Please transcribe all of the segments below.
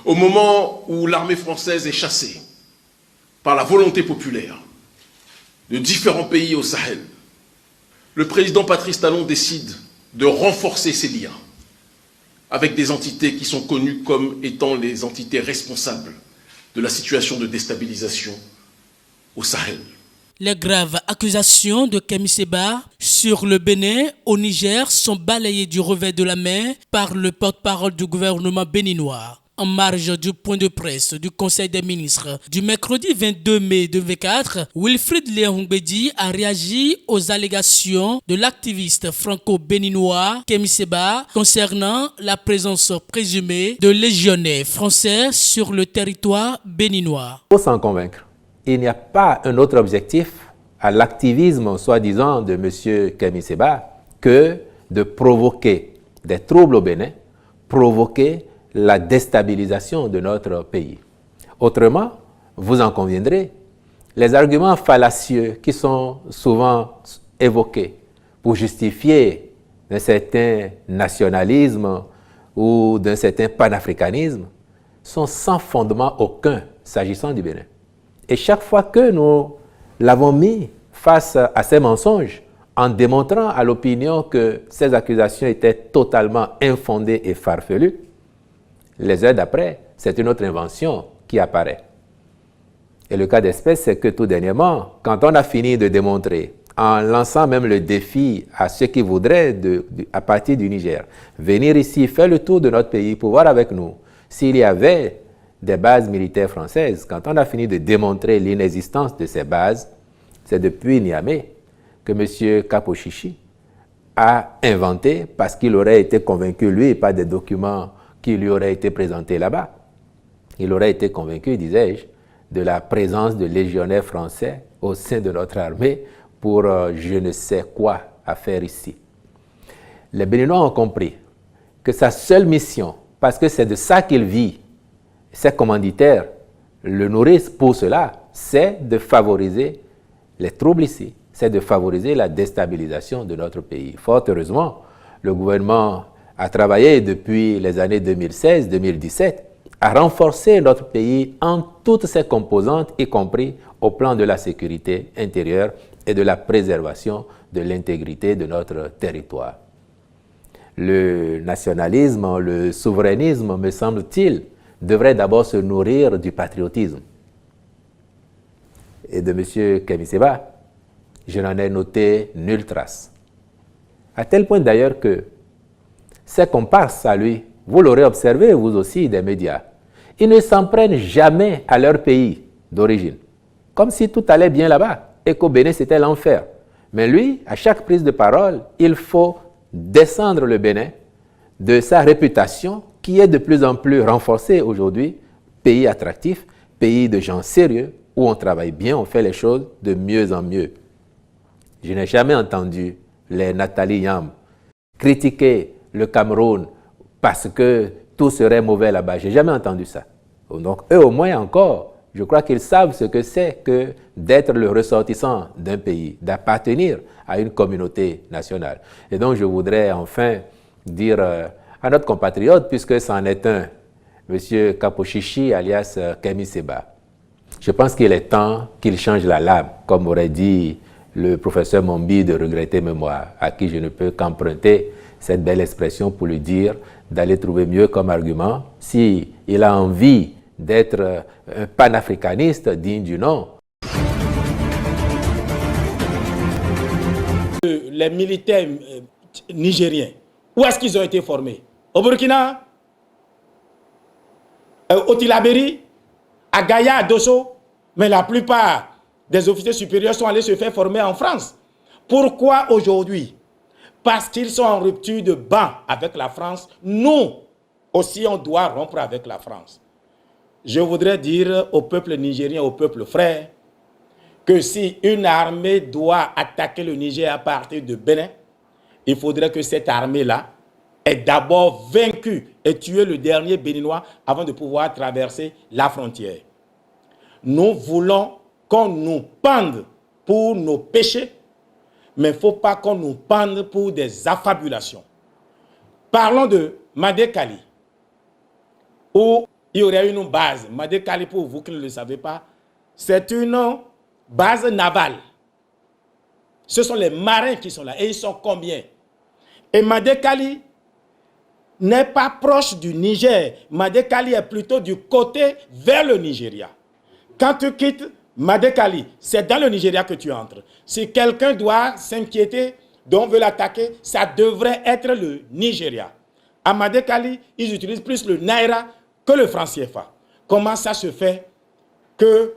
Au moment où l'armée française est chassée par la volonté populaire de différents pays au Sahel, le président Patrice Talon décide de renforcer ses liens avec des entités qui sont connues comme étant les entités responsables de la situation de déstabilisation au Sahel. Les graves accusations de Kémi Séba sur le Bénin au Niger sont balayées du revers de la main par le porte-parole du gouvernement béninois. En marge du point de presse du Conseil des ministres du mercredi 22 mai 2024, Wilfrid Léon Gbedi a réagi aux allégations de l'activiste franco-béninois Kémi Séba concernant la présence présumée de légionnaires français sur le territoire béninois. Il faut s'en convaincre. Il n'y a pas un autre objectif à l'activisme soi-disant de M. Kémi Séba que de provoquer des troubles au Bénin, provoquer la déstabilisation de notre pays. Autrement, vous en conviendrez, les arguments fallacieux qui sont souvent évoqués pour justifier un certain nationalisme ou d'un certain panafricanisme sont sans fondement aucun s'agissant du Bénin. Et chaque fois que nous l'avons mis face à ces mensonges, en démontrant à l'opinion que ces accusations étaient totalement infondées et farfelues, les heures d'après, c'est une autre invention qui apparaît. Et le cas d'espèce, c'est que tout dernièrement, quand on a fini de démontrer, en lançant même le défi à ceux qui voudraient, à partir du Niger, venir ici, faire le tour de notre pays pour voir avec nous s'il y avait des bases militaires françaises, quand on a fini de démontrer l'inexistence de ces bases, c'est depuis Niamey que M. Kapo-Chichi a inventé, parce qu'il aurait été convaincu, lui, par des documents qui lui auraient été présentés là-bas, il aurait été convaincu, disais-je, de la présence de légionnaires français au sein de notre armée pour je ne sais quoi à faire ici. Les Béninois ont compris que sa seule mission, parce que c'est de ça qu'il vit, ses commanditaires le nourrissent pour cela, c'est de favoriser les troubles ici, c'est de favoriser la déstabilisation de notre pays. Fort heureusement, le gouvernement a travaillé depuis les années 2016-2017 à renforcer notre pays en toutes ses composantes, y compris au plan de la sécurité intérieure et de la préservation de l'intégrité de notre territoire. Le nationalisme, le souverainisme, me semble-t-il, devrait d'abord se nourrir du patriotisme. Et de M. Kémi Séba, je n'en ai noté nulle trace. À tel point d'ailleurs que ses comparses à lui, vous l'aurez observé vous aussi des médias, ils ne s'en prennent jamais à leur pays d'origine, comme si tout allait bien là-bas et qu'au Bénin c'était l'enfer. Mais lui, à chaque prise de parole, il faut descendre le Bénin de sa réputation qui est de plus en plus renforcée aujourd'hui, pays attractif, pays de gens sérieux, où on travaille bien, on fait les choses de mieux en mieux. Je n'ai jamais entendu les Nathalie Yam critiquer le Cameroun parce que tout serait mauvais là-bas. Je n'ai jamais entendu ça. Donc eux au moins encore, je crois qu'ils savent ce que c'est que d'être le ressortissant d'un pays, d'appartenir à une communauté nationale. Et donc je voudrais enfin dire à notre compatriote, puisque c'en est un, M. Kapo-Chichi alias Kémi Séba, je pense qu'il est temps qu'il change la lame, comme aurait dit le professeur Mombi de regretter mémoire, à qui je ne peux qu'emprunter cette belle expression pour lui dire d'aller trouver mieux comme argument s'il a envie d'être un panafricaniste digne du nom. Les militaires nigériens, où est-ce qu'ils ont été formés? Au Burkina, au Tilaberi, à Gaïa, à Dosso, mais la plupart des officiers supérieurs sont allés se faire former en France. Pourquoi aujourd'hui? Parce qu'ils sont en rupture de banc avec la France. Nous aussi, on doit rompre avec la France. Je voudrais dire au peuple nigérien, au peuple frère, que si une armée doit attaquer le Niger à partir de Bénin, il faudrait que cette armée-là ait d'abord vaincu et tué le dernier Béninois avant de pouvoir traverser la frontière. Nous voulons qu'on nous pende pour nos péchés, mais il ne faut pas qu'on nous pende pour des affabulations. Parlons de Madé Kali, où il y aurait une base. Madekali, pour vous qui ne le savez pas, c'est une base navale. Ce sont les marins qui sont là. Et ils sont combien? Et Madekali n'est pas proche du Niger. Madekali est plutôt du côté vers le Nigeria. Quand tu quittes Madekali, c'est dans le Nigeria que tu entres. Si quelqu'un doit s'inquiéter, dont veut l'attaquer, ça devrait être le Nigeria. À Madekali, ils utilisent plus le Naira que le franc CFA. Comment ça se fait que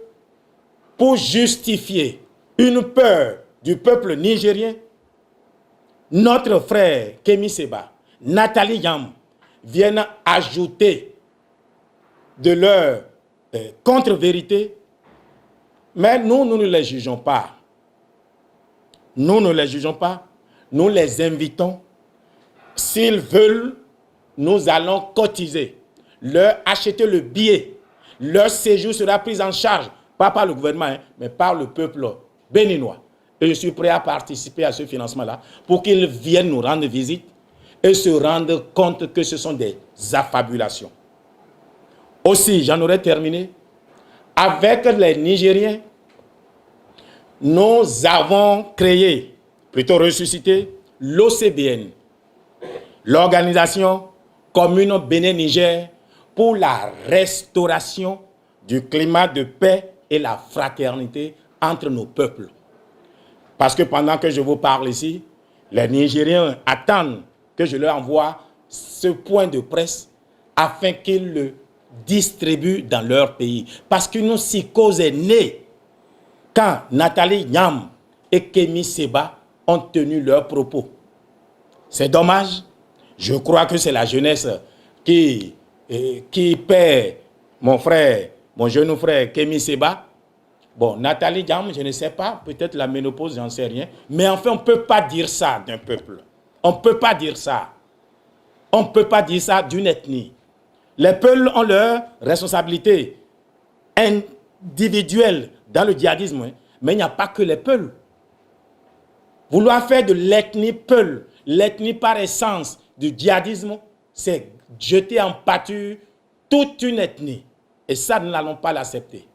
pour justifier une peur du peuple nigérien, notre frère Kémi Séba, Nathalie Yam viennent ajouter de leur contre-vérité, mais nous ne les jugeons pas. Nous ne les jugeons pas, nous les invitons. S'ils veulent, nous allons cotiser, leur acheter le billet. Leur séjour sera pris en charge, pas par le gouvernement, mais par le peuple béninois. Et je suis prêt à participer à ce financement-là pour qu'ils viennent nous rendre visite et se rendre compte que ce sont des affabulations. Aussi, j'en aurais terminé, avec les Nigériens, nous avons créé, plutôt ressuscité, l'OCBN, l'Organisation Commune Bénin-Niger pour la restauration du climat de paix et la fraternité entre nos peuples. Parce que pendant que je vous parle ici, les Nigériens attendent que je leur envoie ce point de presse afin qu'ils le distribuent dans leur pays. Parce qu'une psychose est née quand Nathalie Yam et Kémi Séba ont tenu leurs propos. C'est dommage. Je crois que c'est la jeunesse qui paie mon frère, mon jeune frère Kémi Séba. Bon, Nathalie Yam, je ne sais pas, peut-être la ménopause, j'en sais rien. Mais enfin, on ne peut pas dire ça d'un peuple. On ne peut pas dire ça. On ne peut pas dire ça d'une ethnie. Les peuples ont leur responsabilité individuelle dans le djihadisme, mais il n'y a pas que les peuples. Vouloir faire de l'ethnie peul, l'ethnie par essence du djihadisme, c'est jeter en pâture toute une ethnie. Et ça, nous n'allons pas l'accepter.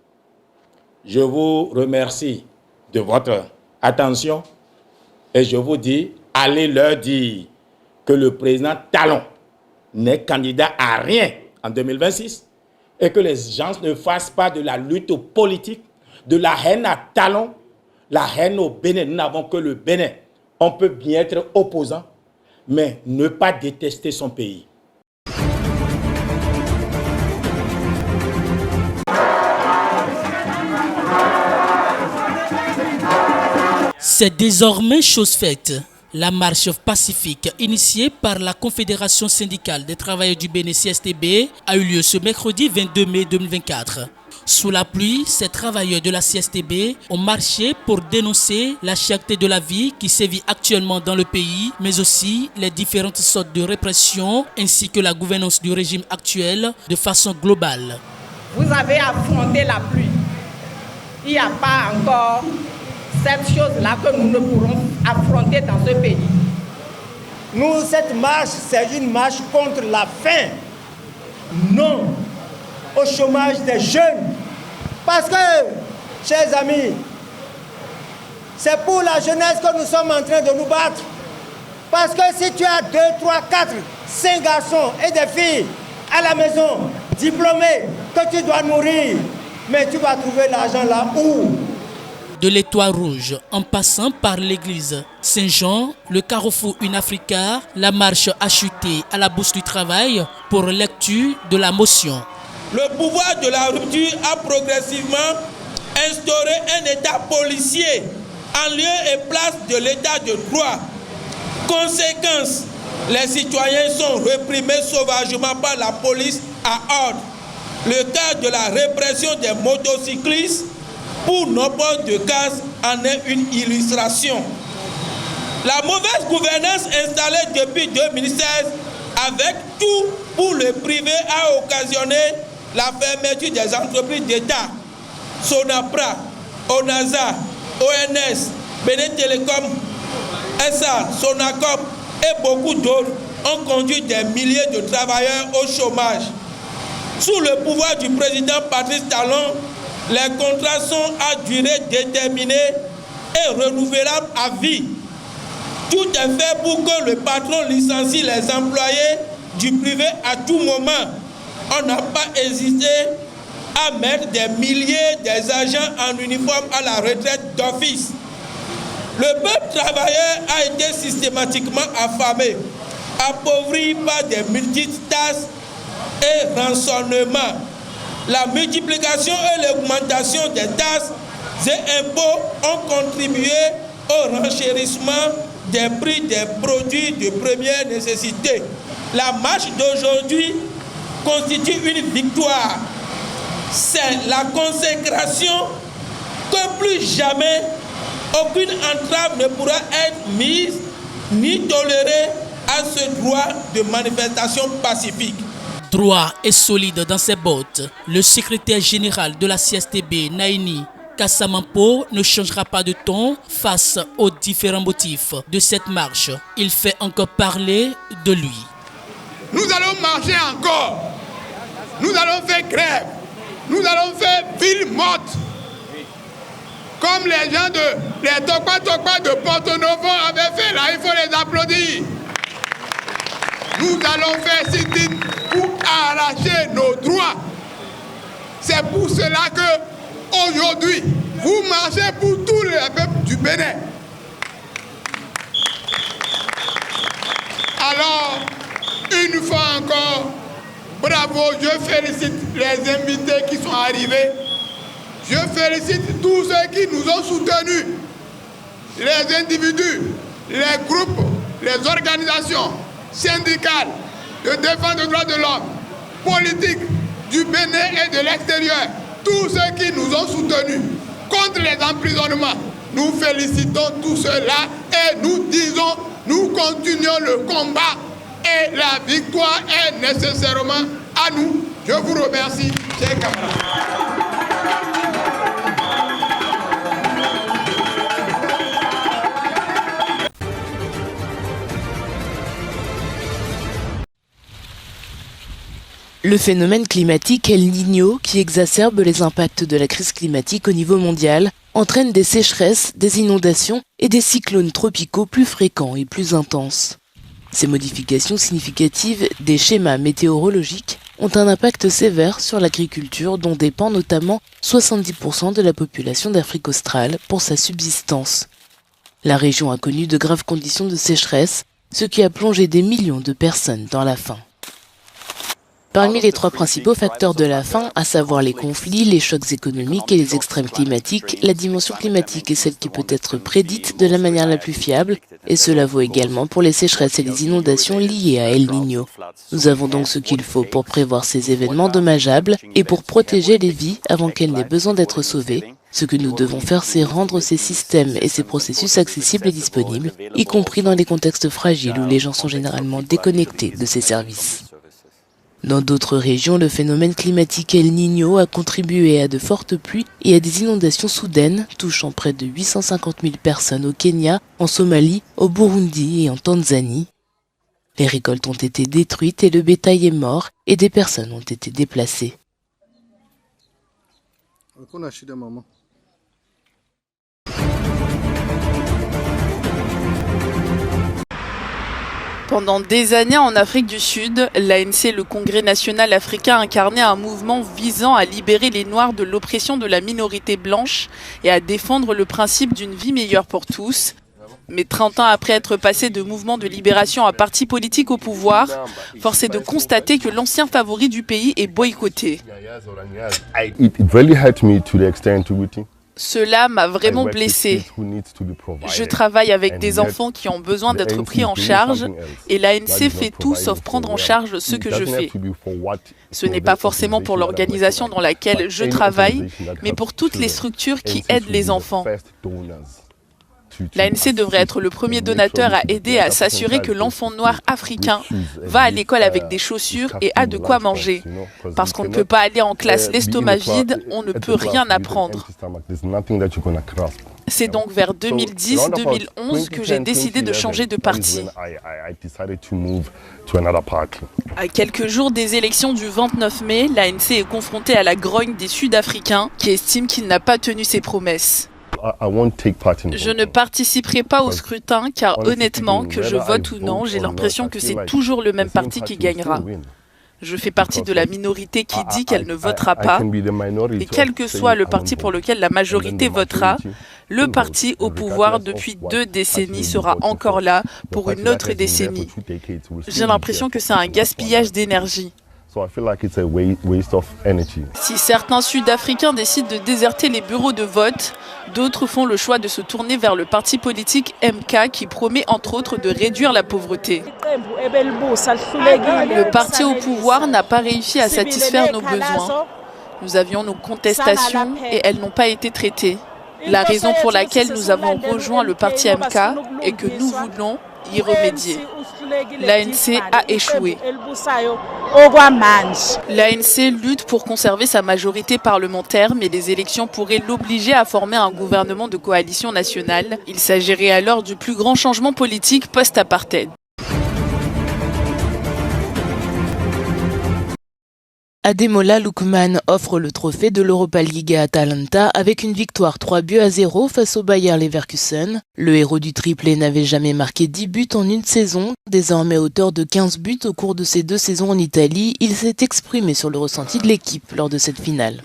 Je vous remercie de votre attention et je vous dis, allez leur dire que le président Talon n'est candidat à rien en 2026 et que les gens ne fassent pas de la lutte politique, de la haine à Talon, la haine au Bénin. Nous n'avons que le Bénin. On peut bien être opposant, mais ne pas détester son pays. C'est désormais chose faite. La marche pacifique initiée par la Confédération syndicale des travailleurs du Bénin CSTB a eu lieu ce mercredi 22 mai 2024. Sous la pluie, ces travailleurs de la CSTB ont marché pour dénoncer la cherté de la vie qui sévit actuellement dans le pays, mais aussi les différentes sortes de répression ainsi que la gouvernance du régime actuel de façon globale. Vous avez affronté la pluie. Il n'y a pas encore cette chose-là que nous ne pourrons affronter dans ce pays. Nous, cette marche, c'est une marche contre la faim, non au chômage des jeunes. Parce que, chers amis, c'est pour la jeunesse que nous sommes en train de nous battre. Parce que si tu as 2, 3, 4, 5 garçons et des filles à la maison, diplômés, que tu dois nourrir, mais tu vas trouver l'argent là où? De l'Étoile Rouge, en passant par l'église Saint-Jean, le carrefour Une-Africa, la marche a chuté à la Bourse du Travail pour lecture de la motion. Le pouvoir de la rupture a progressivement instauré un État policier en lieu et place de l'État de droit. Conséquence, les citoyens sont réprimés sauvagement par la police à ordre. Le cas de la répression des motocyclistes pour non-port de casque en est une illustration. La mauvaise gouvernance installée depuis 2016 avec tout pour le privé a occasionné la fermeture des entreprises d'État. Sonapra, ONASA, ONS, Bénin Télécom, SA, Sonacop et beaucoup d'autres ont conduit des milliers de travailleurs au chômage. Sous le pouvoir du président Patrice Talon, les contrats sont à durée déterminée et renouvelables à vie. Tout est fait pour que le patron licencie les employés du privé à tout moment. On n'a pas hésité à mettre des milliers d'agents en uniforme à la retraite d'office. Le peuple travailleur a été systématiquement affamé, appauvri par des multitâches et rançonnements. La multiplication et l'augmentation des taxes et impôts ont contribué au renchérissement des prix des produits de première nécessité. La marche d'aujourd'hui constitue une victoire. C'est la consécration que plus jamais aucune entrave ne pourra être mise ni tolérée à ce droit de manifestation pacifique. Droit et solide dans ses bottes, le secrétaire général de la CSTB, Naini Kassamampo, ne changera pas de ton face aux différents motifs de cette marche. Il fait encore parler de lui. Nous allons marcher encore. Nous allons faire grève. Nous allons faire ville morte. Comme les gens les Tokpa de Porto-Novo avaient fait là, il faut les applaudir. Nous allons faire sit-in pour arracher nos droits. C'est pour cela que aujourd'hui, vous marchez pour tous les peuples du Bénin. Alors, une fois encore, bravo, je félicite les invités qui sont arrivés. Je félicite tous ceux qui nous ont soutenus, les individus, les groupes, les organisations syndicales de défense des droits de l'homme, politiques du Bénin et de l'extérieur, tous ceux qui nous ont soutenus contre les emprisonnements. Nous félicitons tous ceux-là et nous disons, nous continuons le combat et la victoire est nécessairement à nous. Je vous remercie, chers camarades. Le phénomène climatique El Niño, qui exacerbe les impacts de la crise climatique au niveau mondial, entraîne des sécheresses, des inondations et des cyclones tropicaux plus fréquents et plus intenses. Ces modifications significatives des schémas météorologiques ont un impact sévère sur l'agriculture dont dépend notamment 70% de la population d'Afrique australe pour sa subsistance. La région a connu de graves conditions de sécheresse, ce qui a plongé des millions de personnes dans la faim. Parmi les trois principaux facteurs de la faim, à savoir les conflits, les chocs économiques et les extrêmes climatiques, la dimension climatique est celle qui peut être prédite de la manière la plus fiable, et cela vaut également pour les sécheresses et les inondations liées à El Niño. Nous avons donc ce qu'il faut pour prévoir ces événements dommageables et pour protéger les vies avant qu'elles n'aient besoin d'être sauvées. Ce que nous devons faire, c'est rendre ces systèmes et ces processus accessibles et disponibles, y compris dans les contextes fragiles où les gens sont généralement déconnectés de ces services. Dans d'autres régions, le phénomène climatique El Niño a contribué à de fortes pluies et à des inondations soudaines, touchant près de 850 000 personnes au Kenya, en Somalie, au Burundi et en Tanzanie. Les récoltes ont été détruites et le bétail est mort et des personnes ont été déplacées. Pendant des années en Afrique du Sud, l'ANC, le Congrès national africain, incarnait un mouvement visant à libérer les Noirs de l'oppression de la minorité blanche et à défendre le principe d'une vie meilleure pour tous. Mais 30 ans après être passé de mouvement de libération à parti politique au pouvoir, force est de constater que l'ancien favori du pays est boycotté. Cela m'a vraiment blessé. Je travaille avec des enfants qui ont besoin d'être pris en charge et l'ANC fait tout sauf prendre en charge ce que je fais. Ce n'est pas forcément pour l'organisation dans laquelle je travaille, mais pour toutes les structures qui aident les enfants. L'ANC devrait être le premier donateur à aider à s'assurer que l'enfant noir africain va à l'école avec des chaussures et a de quoi manger. Parce qu'on ne peut pas aller en classe l'estomac vide, on ne peut rien apprendre. C'est donc vers 2010-2011 que j'ai décidé de changer de parti. À quelques jours des élections du 29 mai, l'ANC est confrontée à la grogne des Sud-Africains qui estiment qu'il n'a pas tenu ses promesses. Je ne participerai pas au scrutin car honnêtement, que je vote ou non, j'ai l'impression que c'est toujours le même parti qui gagnera. Je fais partie de la minorité qui dit qu'elle ne votera pas. Et quel que soit le parti pour lequel la majorité votera, le parti au pouvoir depuis 2 décennies sera encore là pour une autre décennie. J'ai l'impression que c'est un gaspillage d'énergie. Si certains Sud-Africains décident de déserter les bureaux de vote, d'autres font le choix de se tourner vers le parti politique MK qui promet entre autres de réduire la pauvreté. Le parti au pouvoir n'a pas réussi à satisfaire nos besoins. Nous avions nos contestations et elles n'ont pas été traitées. La raison pour laquelle nous avons rejoint le parti MK est que nous voulons y remédier. L'ANC a échoué. L'ANC lutte pour conserver sa majorité parlementaire, mais les élections pourraient l'obliger à former un gouvernement de coalition nationale. Il s'agirait alors du plus grand changement politique post-apartheid. Ademola Lookman offre le trophée de l'Europa League à Atalanta avec une victoire 3-0 face au Bayer Leverkusen. Le héros du triplé n'avait jamais marqué 10 buts en une saison. Désormais auteur de 15 buts au cours de ses 2 saisons en Italie, il s'est exprimé sur le ressenti de l'équipe lors de cette finale.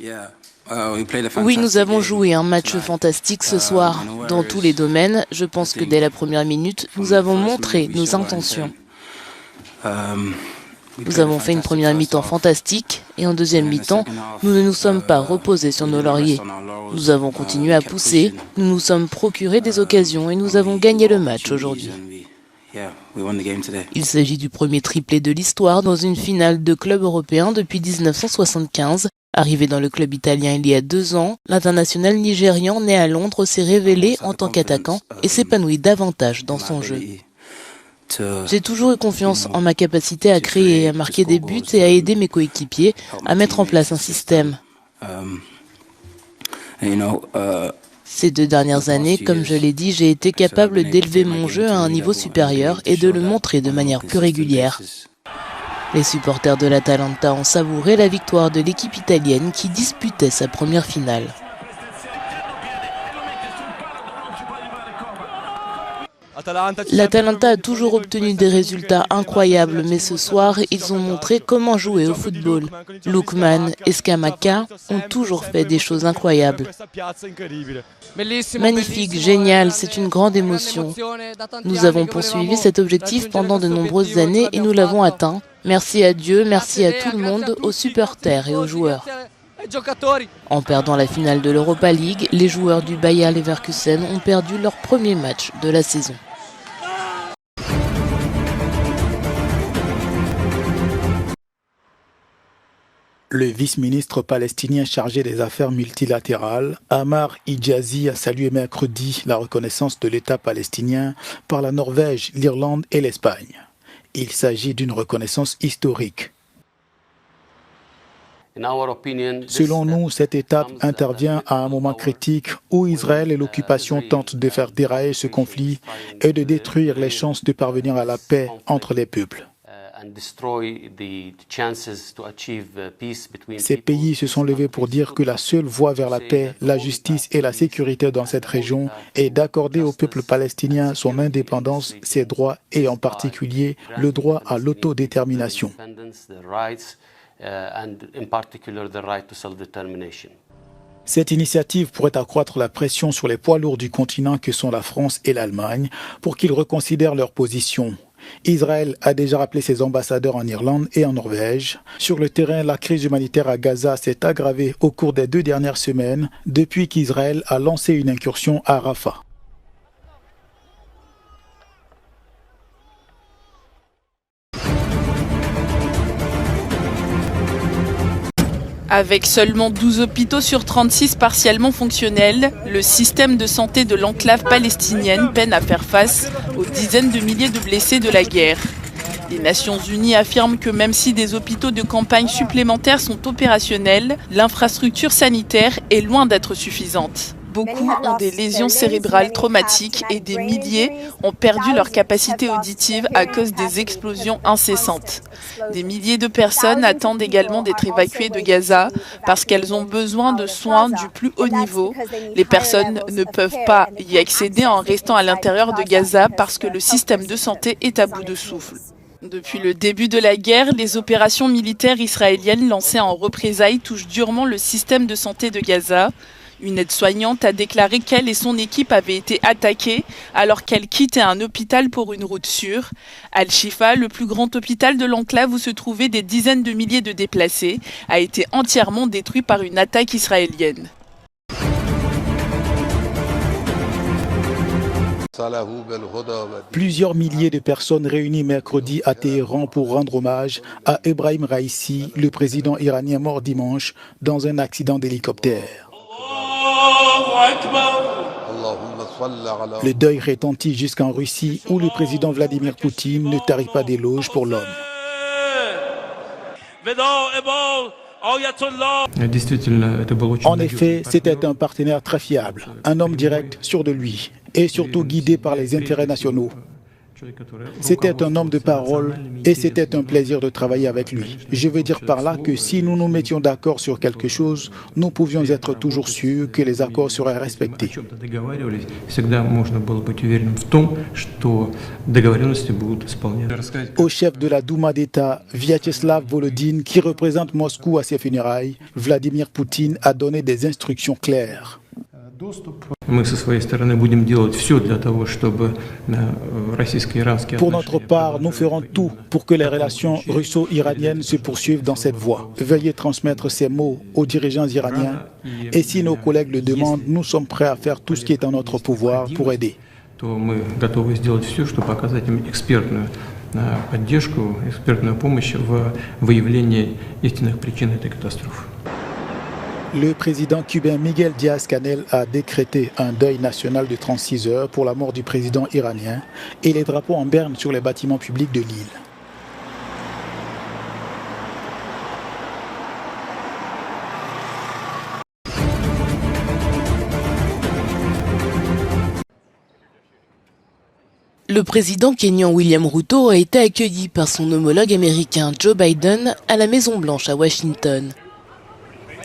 Oui, nous avons joué un match fantastique ce soir. Dans tous les domaines, je pense que dès la première minute, nous avons montré nos intentions. Nous avons fait une première mi-temps fantastique et en deuxième mi-temps, nous ne nous sommes pas reposés sur nos lauriers. Nous avons continué à pousser, nous nous sommes procuré des occasions et nous avons gagné le match aujourd'hui. Il s'agit du premier triplé de l'histoire dans une finale de club européen depuis 1975. Arrivé dans le club italien il y a 2 ans, l'international nigérian né à Londres s'est révélé en tant qu'attaquant et s'épanouit davantage dans son jeu. J'ai toujours eu confiance en ma capacité à créer et à marquer des buts et à aider mes coéquipiers à mettre en place un système. Ces 2 dernières années, comme je l'ai dit, j'ai été capable d'élever mon jeu à un niveau supérieur et de le montrer de manière plus régulière. Les supporters de l'Atalanta ont savouré la victoire de l'équipe italienne qui disputait sa première finale. L'Atalanta a toujours obtenu des résultats incroyables, mais ce soir, ils ont montré comment jouer au football. Lookman et Scamacca ont toujours fait des choses incroyables. Magnifique, génial, c'est une grande émotion. Nous avons poursuivi cet objectif pendant de nombreuses années et nous l'avons atteint. Merci à Dieu, merci à tout le monde, aux supporters et aux joueurs. En perdant la finale de l'Europa League, les joueurs du Bayer Leverkusen ont perdu leur premier match de la saison. Le vice-ministre palestinien chargé des affaires multilatérales, Ammar Hijazi, a salué mercredi la reconnaissance de l'État palestinien par la Norvège, l'Irlande et l'Espagne. Il s'agit d'une reconnaissance historique. Selon nous, cette étape intervient à un moment critique où Israël et l'occupation tentent de faire dérailler ce conflit et de détruire les chances de parvenir à la paix entre les peuples. Ces pays se sont levés pour dire que la seule voie vers la paix, la justice et la sécurité dans cette région est d'accorder au peuple palestinien son indépendance, ses droits et en particulier le droit à l'autodétermination. Cette initiative pourrait accroître la pression sur les poids lourds du continent que sont la France et l'Allemagne pour qu'ils reconsidèrent leur position. Israël a déjà rappelé ses ambassadeurs en Irlande et en Norvège. Sur le terrain, la crise humanitaire à Gaza s'est aggravée au cours des 2 dernières semaines depuis qu'Israël a lancé une incursion à Rafah. Avec seulement 12 hôpitaux sur 36 partiellement fonctionnels, le système de santé de l'enclave palestinienne peine à faire face aux dizaines de milliers de blessés de la guerre. Les Nations Unies affirment que même si des hôpitaux de campagne supplémentaires sont opérationnels, l'infrastructure sanitaire est loin d'être suffisante. beaucoup ont des lésions cérébrales traumatiques et des milliers ont perdu leur capacité auditive à cause des explosions incessantes. Des milliers de personnes attendent également d'être évacuées de Gaza parce qu'elles ont besoin de soins du plus haut niveau. Les personnes ne peuvent pas y accéder en restant à l'intérieur de Gaza parce que le système de santé est à bout de souffle. Depuis le début de la guerre, les opérations militaires israéliennes lancées en représailles touchent durement le système de santé de Gaza. Une aide-soignante a déclaré qu'elle et son équipe avaient été attaquées alors qu'elle quittait un hôpital pour une route sûre. Al-Shifa, le plus grand hôpital de l'enclave où se trouvaient des dizaines de milliers de déplacés, a été entièrement détruit par une attaque israélienne. Plusieurs milliers de personnes réunies mercredi à Téhéran pour rendre hommage à Ebrahim Raïssi, le président iranien mort dimanche dans un accident d'hélicoptère. Le deuil retentit jusqu'en Russie où le président Vladimir Poutine ne tarit pas d'éloges pour l'homme. En effet, c'était un partenaire très fiable, un homme direct, sûr de lui et surtout guidé par les intérêts nationaux. C'était un homme de parole et c'était un plaisir de travailler avec lui. Je veux dire par là que si nous nous mettions d'accord sur quelque chose, nous pouvions être toujours sûrs que les accords seraient respectés. Au chef de la Douma d'État, Vyacheslav Volodine, qui représente Moscou à ses funérailles, Vladimir Poutine a donné des instructions claires. Pour notre part, nous ferons tout pour que les relations russo-iraniennes se poursuivent dans cette voie. Veuillez transmettre ces mots aux dirigeants iraniens et si nos collègues le demandent, nous sommes prêts à faire tout ce qui est en notre pouvoir pour aider. Le président cubain Miguel Díaz-Canel a décrété un deuil national de 36 heures pour la mort du président iranien et les drapeaux en berne sur les bâtiments publics de l'île. Le président kényan William Ruto a été accueilli par son homologue américain Joe Biden à la Maison-Blanche à Washington.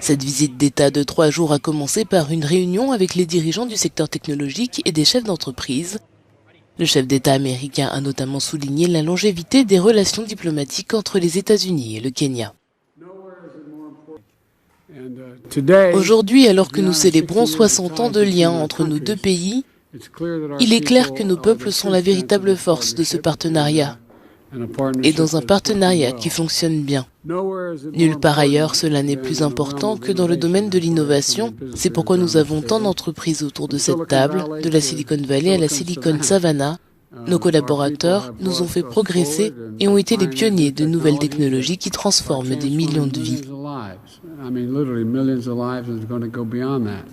Cette visite d'État de 3 jours a commencé par une réunion avec les dirigeants du secteur technologique et des chefs d'entreprise. Le chef d'État américain a notamment souligné la longévité des relations diplomatiques entre les États-Unis et le Kenya. Aujourd'hui, alors que nous célébrons 60 ans de liens entre nos deux pays, il est clair que nos peuples sont la véritable force de ce partenariat. Et dans un partenariat qui fonctionne bien. Nulle part ailleurs, cela n'est plus important que dans le domaine de l'innovation. C'est pourquoi nous avons tant d'entreprises autour de cette table, de la Silicon Valley à la Silicon Savannah. Nos collaborateurs nous ont fait progresser et ont été les pionniers de nouvelles technologies qui transforment des millions de vies.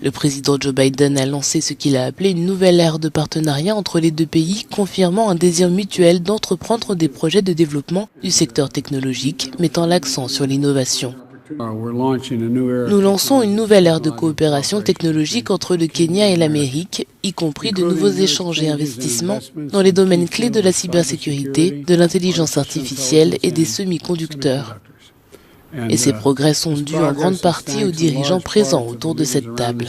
Le président Joe Biden a lancé ce qu'il a appelé une nouvelle ère de partenariat entre les deux pays, confirmant un désir mutuel d'entreprendre des projets de développement du secteur technologique, mettant l'accent sur l'innovation. Nous lançons une nouvelle ère de coopération technologique entre le Kenya et l'Amérique, y compris de nouveaux échanges et investissements dans les domaines clés de la cybersécurité, de l'intelligence artificielle et des semi-conducteurs. Et ces progrès sont dus en grande partie aux dirigeants présents autour de cette table.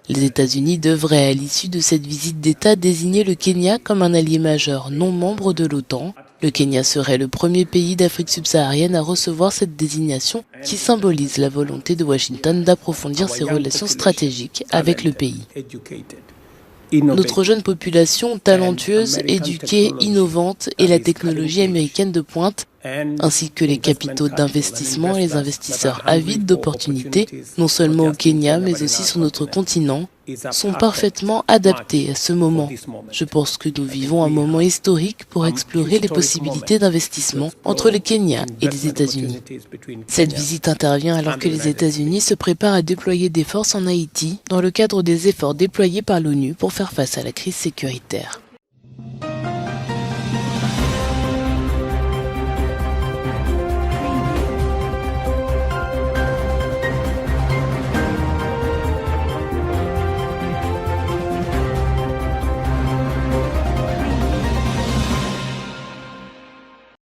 Les États-Unis devraient, à l'issue de cette visite d'État, désigner le Kenya comme un allié majeur non membre de l'OTAN. Le Kenya serait le premier pays d'Afrique subsaharienne à recevoir cette désignation qui symbolise la volonté de Washington d'approfondir ses relations stratégiques avec le pays. Notre jeune population talentueuse, éduquée, innovante et la technologie américaine de pointe, ainsi que les capitaux d'investissement et les investisseurs avides d'opportunités, non seulement au Kenya mais aussi sur notre continent, sont parfaitement adaptés à ce moment. Je pense que nous vivons un moment historique pour explorer les possibilités d'investissement entre le Kenya et les États-Unis. Cette visite intervient alors que les États-Unis se préparent à déployer des forces en Haïti dans le cadre des efforts déployés par l'ONU pour faire face à la crise sécuritaire.